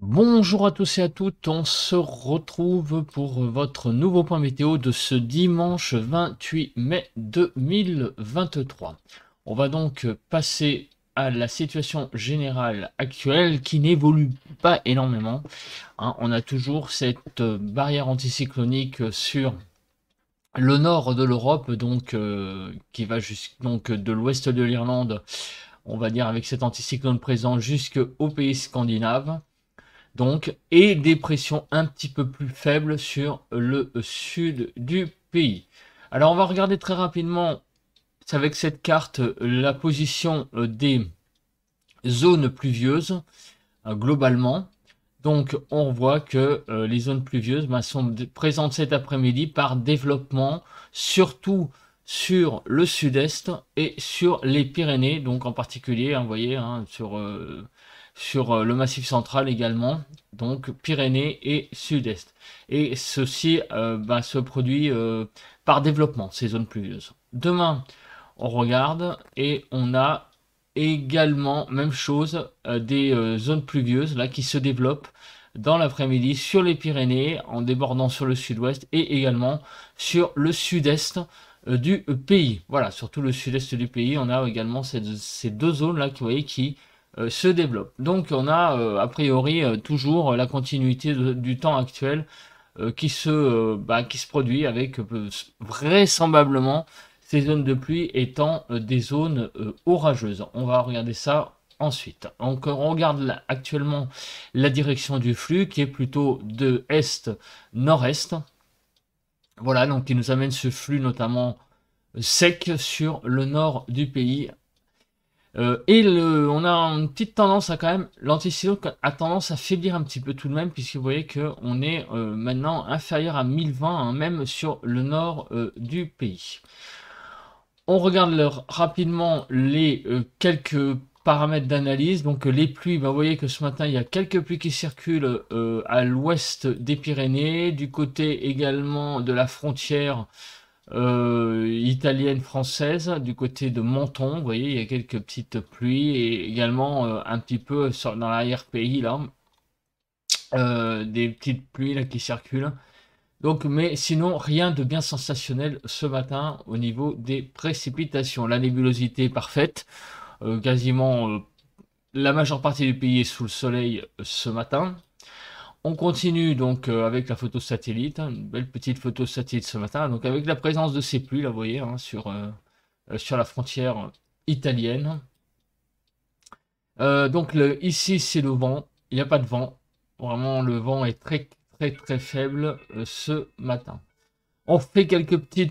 Bonjour à tous et à toutes, on se retrouve pour votre nouveau point météo de ce dimanche 28 mai 2023. On va donc passer à la situation générale actuelle qui n'évolue pas énormément. On a toujours cette barrière anticyclonique sur le nord de l'Europe, donc qui va donc de l'ouest de l'Irlande, on va dire avec cet anticyclone présent jusqu'aux pays scandinaves. Donc, et des pressions un petit peu plus faibles sur le sud du pays. Alors, on va regarder très rapidement avec cette carte la position des zones pluvieuses globalement. Donc, on voit que les zones pluvieuses sont présentes cet après-midi par développement, surtout sur le sud-est et sur les Pyrénées, donc en particulier, vous voyez, sur le Massif central également, donc Pyrénées et sud-est. Et ceci se produit par développement, ces zones pluvieuses. Demain, on regarde et on a également, même chose, des zones pluvieuses là qui se développent dans l'après-midi sur les Pyrénées en débordant sur le sud-ouest et également sur le sud-est du pays. Voilà, surtout le sud-est du pays, on a également ces deux zones là qui se développent. Donc on a a priori toujours la continuité du temps actuel qui se produit avec vraisemblablement ces zones de pluie étant des zones orageuses. On va regarder ça ensuite. Donc on regarde actuellement la direction du flux qui est plutôt de est-nord-est. Voilà, donc qui nous amène ce flux notamment sec sur le nord du pays. On a une petite tendance à quand même, l'anticyclone a tendance à faiblir un petit peu tout de même, puisque vous voyez qu'on est maintenant inférieur à 1020, hein, même sur le nord du pays. On regarde rapidement les quelques paramètres d'analyse. Donc les pluies, vous voyez que ce matin, il y a quelques pluies qui circulent à l'ouest des Pyrénées, du côté également de la frontière italienne française, du côté de Menton, vous voyez, il y a quelques petites pluies et également un petit peu dans l'arrière-pays là, des petites pluies là qui circulent. Donc, mais sinon, rien de bien sensationnel ce matin au niveau des précipitations. La nébulosité est parfaite, quasiment la majeure partie du pays est sous le soleil ce matin. On continue donc avec la photo satellite, hein, une belle petite photo satellite ce matin, donc avec la présence de ces pluies, là vous voyez, hein, sur la frontière italienne. Donc ici c'est le vent, il n'y a pas de vent, vraiment le vent est très très très faible ce matin. On fait quelques petits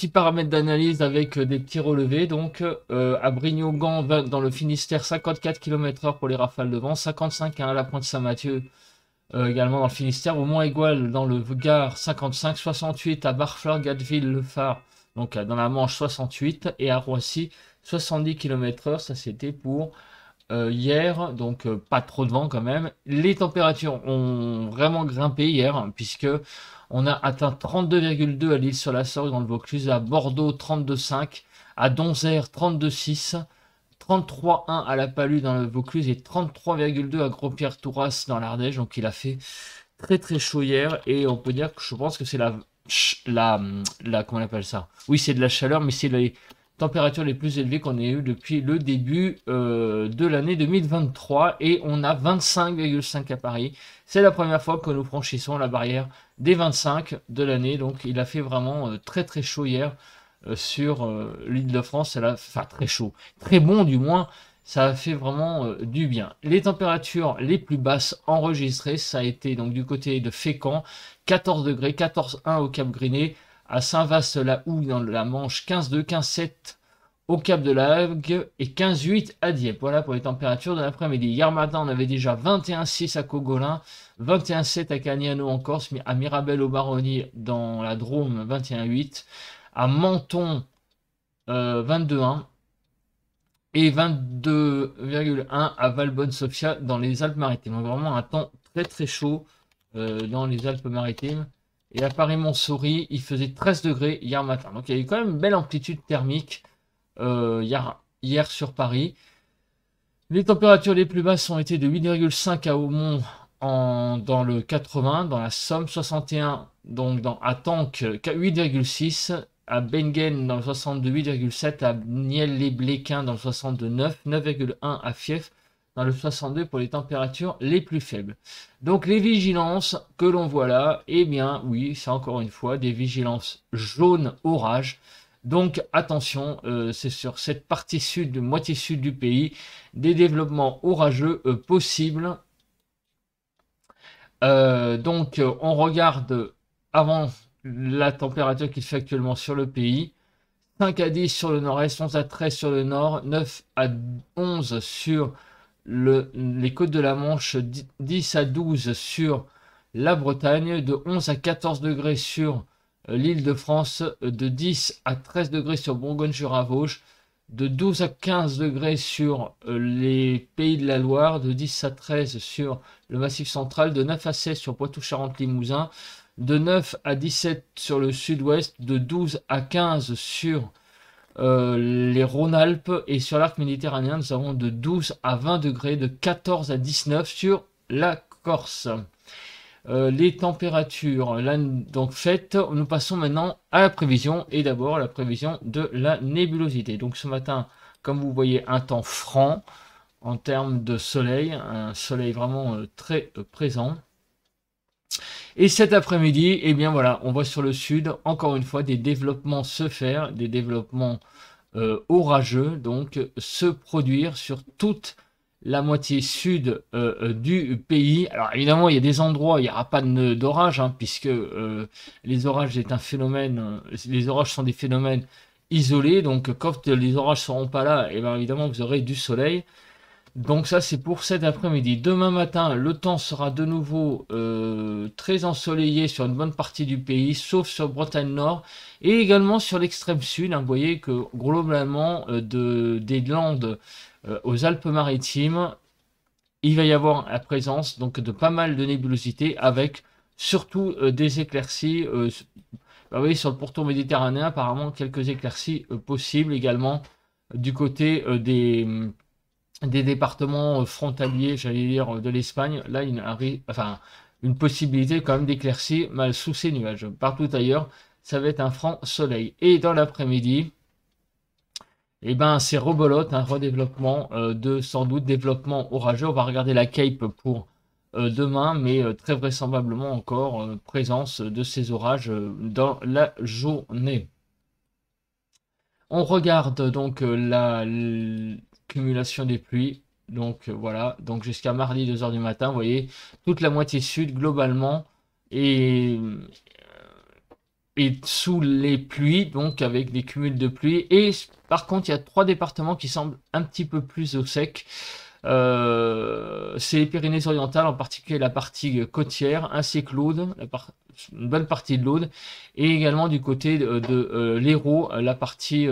paramètres d'analyse avec des petits relevés. Donc, à Brignogan, dans le Finistère, 54 km/h pour les rafales de vent, 55 à la Pointe Saint-Mathieu, également dans le Finistère, au Mont-Aigoual, dans le Gard, 55, 68 à Barfleur, Gatteville, Le Phare, donc dans la Manche, 68, et à Roissy, 70 km/h. Ça, c'était pour hier, donc pas trop de vent quand même. Les températures ont vraiment grimpé hier, hein, puisque on a atteint 32,2 à l'Île-sur-la-Sorgue dans le Vaucluse, à Bordeaux 32,5, à Donzère 32,6, 33,1 à La Palud dans le Vaucluse et 33,2 à Gros-Pierre-Touras dans l'Ardèche. Donc il a fait très très chaud hier et on peut dire que je pense que c'est comment on appelle ça? Oui, c'est de la chaleur, mais c'est les températures les plus élevées qu'on ait eues depuis le début de l'année 2023 et on a 25,5 à Paris. C'est la première fois que nous franchissons la barrière des 25 de l'année, donc il a fait vraiment très très chaud hier sur l'île de France, enfin très chaud, très bon du moins, ça a fait vraiment du bien. Les températures les plus basses enregistrées, ça a été donc du côté de Fécamp, 14 degrés, 14,1 au Cap Griné, à Saint-Vaast-la-Hougue dans la Manche, 15,2, 15,7 au Cap de la Hague et 15,8 à Dieppe. Voilà pour les températures de l'après-midi. Hier matin, on avait déjà 21,6 à Cogolin, 21,7 à Cagnano en Corse, à Mirabel au Baronnies dans la Drôme, 21,8, à Menton, 22,1 et 22,1 à Valbonne-Sofia dans les Alpes-Maritimes. Donc vraiment un temps très très chaud dans les Alpes-Maritimes. Et à Paris-Montsouris, il faisait 13 degrés hier matin. Donc il y a eu quand même une belle amplitude thermique hier sur Paris. Les températures les plus basses ont été de 8,5 à Aumont dans le 80, dans la Somme, 61 donc à Tanque 8,6, à Bengen dans le 62 8,7, à Niel-les-Bléquins dans le 62 9,1 à Fief dans le 62 pour les températures les plus faibles. Donc les vigilances que l'on voit là, eh bien oui, c'est encore une fois des vigilances jaunes orage. Donc attention, c'est sur cette partie sud, moitié sud du pays, des développements orageux possibles. On regarde avant la température qu'il fait actuellement sur le pays. 5 à 10 sur le nord-est, 11 à 13 sur le nord, 9 à 11 sur les côtes de la Manche, 10 à 12 sur la Bretagne, de 11 à 14 degrés sur l'Île-de-France, de 10 à 13 degrés sur Bourgogne-sur-Avauge, de 12 à 15 degrés sur les Pays de la Loire, de 10 à 13 sur le Massif central, de 9 à 16 sur Poitou-Charentes-Limousin, de 9 à 17 sur le sud-ouest, de 12 à 15 sur les Rhône-Alpes, et sur l'arc méditerranéen, nous avons de 12 à 20 degrés, de 14 à 19 sur la Corse. Les températures là donc faites, nous passons maintenant à la prévision, et d'abord la prévision de la nébulosité. Donc ce matin, comme vous voyez, un temps franc en termes de soleil, un soleil vraiment très présent. Et cet après-midi, eh bien voilà, on voit sur le sud, encore une fois, des développements se faire, des développements orageux, donc se produire sur toute la moitié sud du pays. Alors évidemment, il y a des endroits, il n'y aura pas d'orage, hein, puisque les orages est un phénomène, les orages sont des phénomènes isolés, donc quand les orages ne seront pas là, et bien évidemment, vous aurez du soleil. Donc ça c'est pour cet après-midi. Demain matin, le temps sera de nouveau très ensoleillé sur une bonne partie du pays, sauf sur Bretagne Nord et également sur l'extrême sud. Hein. Vous voyez que globalement, des Landes aux Alpes-Maritimes, il va y avoir la présence donc de pas mal de nébulosité avec surtout des éclaircies. Vous voyez sur le pourtour méditerranéen, apparemment quelques éclaircies possibles également du côté des départements frontaliers, j'allais dire, de l'Espagne. Là, il arrive, enfin, une possibilité quand même d'éclaircie mal sous ces nuages. Partout ailleurs, ça va être un franc soleil. Et dans l'après-midi, eh ben, c'est rebolote, un redéveloppement sans doute développement orageux. On va regarder la Cape pour demain, mais très vraisemblablement encore présence de ces orages dans la journée. On regarde donc la cumulation des pluies. Donc voilà, donc jusqu'à mardi 2 h du matin, vous voyez, toute la moitié sud globalement et sous les pluies, donc avec des cumuls de pluie. Et par contre, il y a 3 départements qui semblent un petit peu plus au sec. C'est les Pyrénées-Orientales, en particulier la partie côtière, ainsi que l'Aude, une bonne partie de l'Aude, et également du côté de l'Hérault, la partie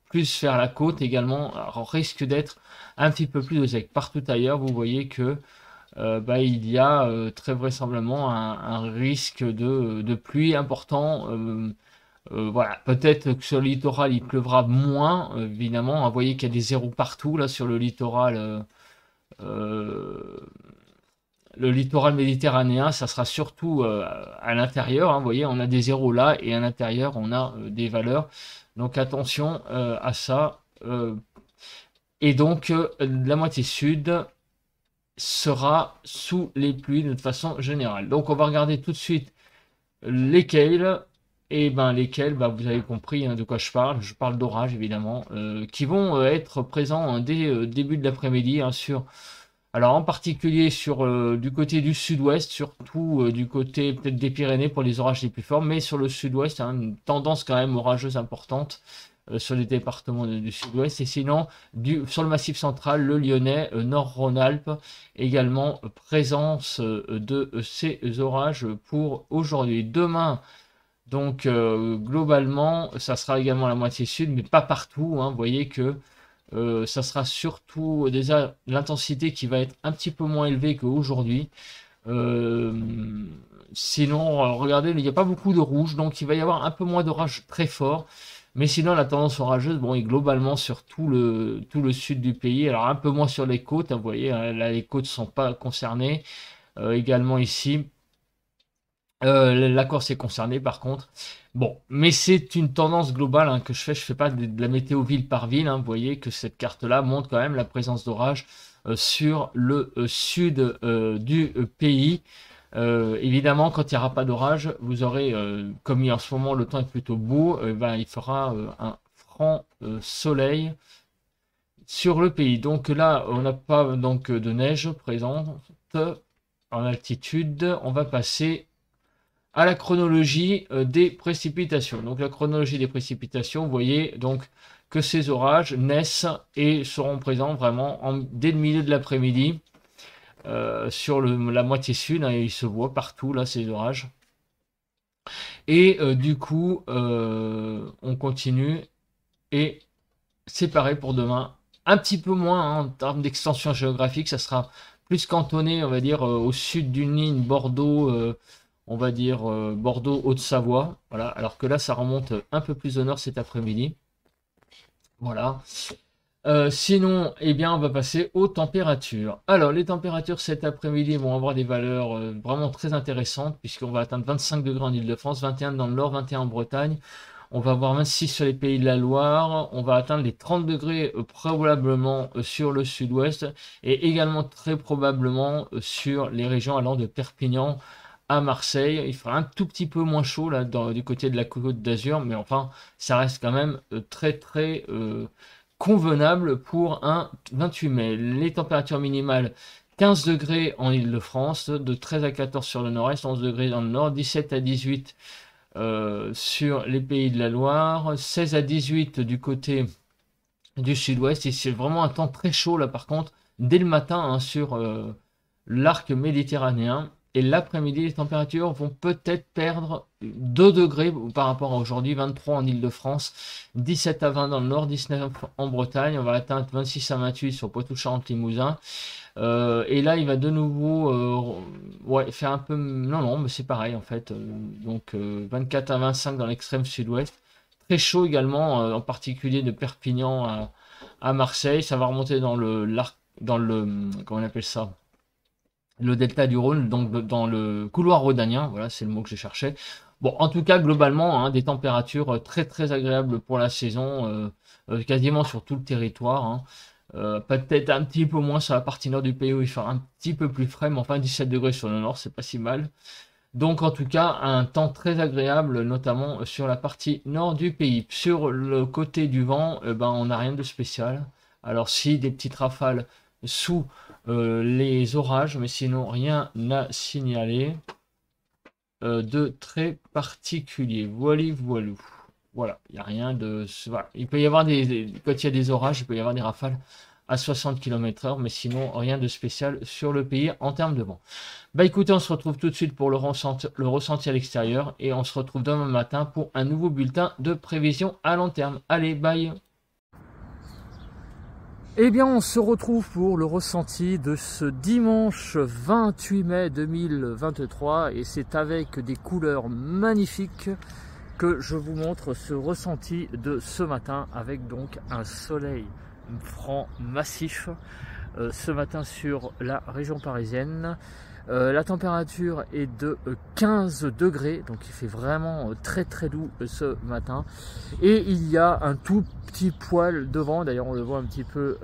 plus vers la côte également, risque d'être un petit peu plus au sec. Partout ailleurs, vous voyez que il y a très vraisemblablement un risque de pluie important. Voilà, peut-être que sur le littoral il pleuvra moins, évidemment. Vous voyez qu'il y a des zéros partout là sur le littoral méditerranéen. Ça sera surtout à l'intérieur. Hein, vous voyez, on a des zéros là et à l'intérieur on a des valeurs. Donc attention à ça. Et donc la moitié sud sera sous les pluies de toute façon générale. Donc on va regarder tout de suite lesquels. Et ben lesquels, vous avez compris hein, de quoi je parle. Je parle d'orages évidemment, qui vont être présents dès début de l'après-midi hein, alors en particulier sur du côté du sud-ouest, surtout du côté peut-être des Pyrénées pour les orages les plus forts, mais sur le sud-ouest, hein, une tendance quand même orageuse importante sur les départements du sud-ouest. Et sinon, sur le Massif central, le Lyonnais, Nord-Rhône-Alpes, également présence de ces orages pour aujourd'hui. Demain, donc globalement, ça sera également la moitié sud, mais pas partout. Hein. Vous voyez que ça sera surtout déjà l'intensité qui va être un petit peu moins élevée qu'aujourd'hui. Sinon, regardez, il n'y a pas beaucoup de rouge, donc il va y avoir un peu moins d'orage très fort. Mais sinon, la tendance orageuse, bon, est globalement sur tout le sud du pays. Alors, un peu moins sur les côtes, hein, vous voyez, hein, là, les côtes ne sont pas concernées. Également ici, la Corse est concernée par contre. Bon, mais c'est une tendance globale hein, que je fais pas de la météo ville par ville. Hein. Vous voyez que cette carte-là montre quand même la présence d'orage sur le sud du pays. Évidemment, quand il n'y aura pas d'orage, vous aurez, comme en ce moment le temps est plutôt beau, ben, il fera un franc soleil sur le pays. Donc là, on n'a pas donc de neige présente en altitude. On va passer à la chronologie des précipitations. Donc la chronologie des précipitations, vous voyez donc que ces orages naissent et seront présents vraiment dès le milieu de l'après-midi sur la moitié sud, hein, et ils se voient partout là ces orages. Et du coup, on continue et c'est pareil pour demain. Un petit peu moins hein, en termes d'extension géographique, ça sera plus cantonné, on va dire, au sud d'une ligne Bordeaux. On va dire Bordeaux, Haute-Savoie, voilà, alors que là ça remonte un peu plus au nord cet après-midi. Voilà. Sinon, eh bien, on va passer aux températures. Alors, les températures cet après-midi vont avoir des valeurs vraiment très intéressantes, puisqu'on va atteindre 25 degrés en Ile-de-France, 21 dans le nord, 21 en Bretagne. On va avoir 26 sur les pays de la Loire. On va atteindre les 30 degrés probablement sur le sud-ouest, et également très probablement sur les régions allant de Perpignan à Marseille. Il fera un tout petit peu moins chaud là du côté de la Côte d'Azur, mais enfin ça reste quand même très convenable pour un 28 mai. Les températures minimales 15 degrés en Ile-de-France, de 13 à 14 sur le nord-est, 11 degrés dans le nord, 17 à 18 sur les pays de la Loire, 16 à 18 du côté du sud-ouest, et c'est vraiment un temps très chaud là par contre dès le matin hein, sur l'arc méditerranéen. Et l'après-midi, les températures vont peut-être perdre 2 degrés par rapport à aujourd'hui, 23 en Ile-de-France, 17 à 20 dans le nord, 19 en Bretagne, on va atteindre 26 à 28 sur Poitou-Charentes-Limousin. Et là, il va de nouveau ouais, faire un peu... Non, mais c'est pareil en fait. Donc 24 à 25 dans l'extrême sud-ouest. Très chaud également, en particulier de Perpignan à Marseille. Ça va remonter dans comment on appelle ça, le delta du Rhône, donc dans le couloir rhodanien, voilà, c'est le mot que je cherchais. Bon, en tout cas, globalement, hein, des températures très agréables pour la saison, quasiment sur tout le territoire. Hein. Peut-être un petit peu moins sur la partie nord du pays où il fera un petit peu plus frais, mais enfin 17 degrés sur le nord, c'est pas si mal. Donc en tout cas, un temps très agréable, notamment sur la partie nord du pays. Sur le côté du vent, ben, on n'a rien de spécial. Alors si des petites rafales sous les orages, mais sinon rien à signaler de très particulier. Voilou. Voilà, il n'y a rien de... Voilà. Il peut y avoir quand il y a des orages, il peut y avoir des rafales à 60 km/h, mais sinon rien de spécial sur le pays en termes de vent. Bah écoutez, on se retrouve tout de suite pour le ressenti à l'extérieur, et on se retrouve demain matin pour un nouveau bulletin de prévision à long terme. Allez, bye. Eh bien, on se retrouve pour le ressenti de ce dimanche 28 mai 2023, et c'est avec des couleurs magnifiques que je vous montre ce ressenti de ce matin, avec donc un soleil franc massif ce matin sur la région parisienne. La température est de 15 degrés, donc il fait vraiment très doux ce matin, et il y a un tout petit poil de vent. D'ailleurs on le voit un petit peu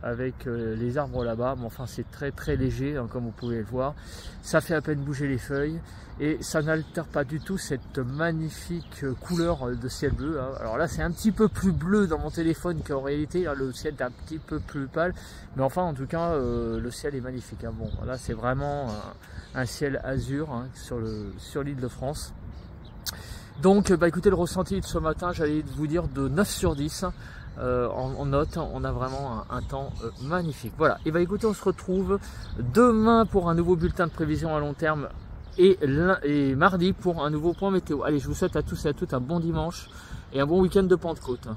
avec les arbres là-bas, mais enfin c'est très léger hein, comme vous pouvez le voir. Ça fait à peine bouger les feuilles et ça n'altère pas du tout cette magnifique couleur de ciel bleu hein. Alors là c'est un petit peu plus bleu dans mon téléphone qu'en réalité hein, le ciel est un petit peu plus pâle, mais enfin en tout cas le ciel est magnifique hein. Bon là c'est vraiment un ciel azur hein, sur l'île de France. Donc bah écoutez, le ressenti de ce matin, j'allais vous dire de 9 sur 10 en note, on a vraiment un temps magnifique. Voilà, et bah écoutez, on se retrouve demain pour un nouveau bulletin de prévision à long terme, et mardi pour un nouveau point météo. Allez, je vous souhaite à tous et à toutes un bon dimanche et un bon week-end de Pentecôte.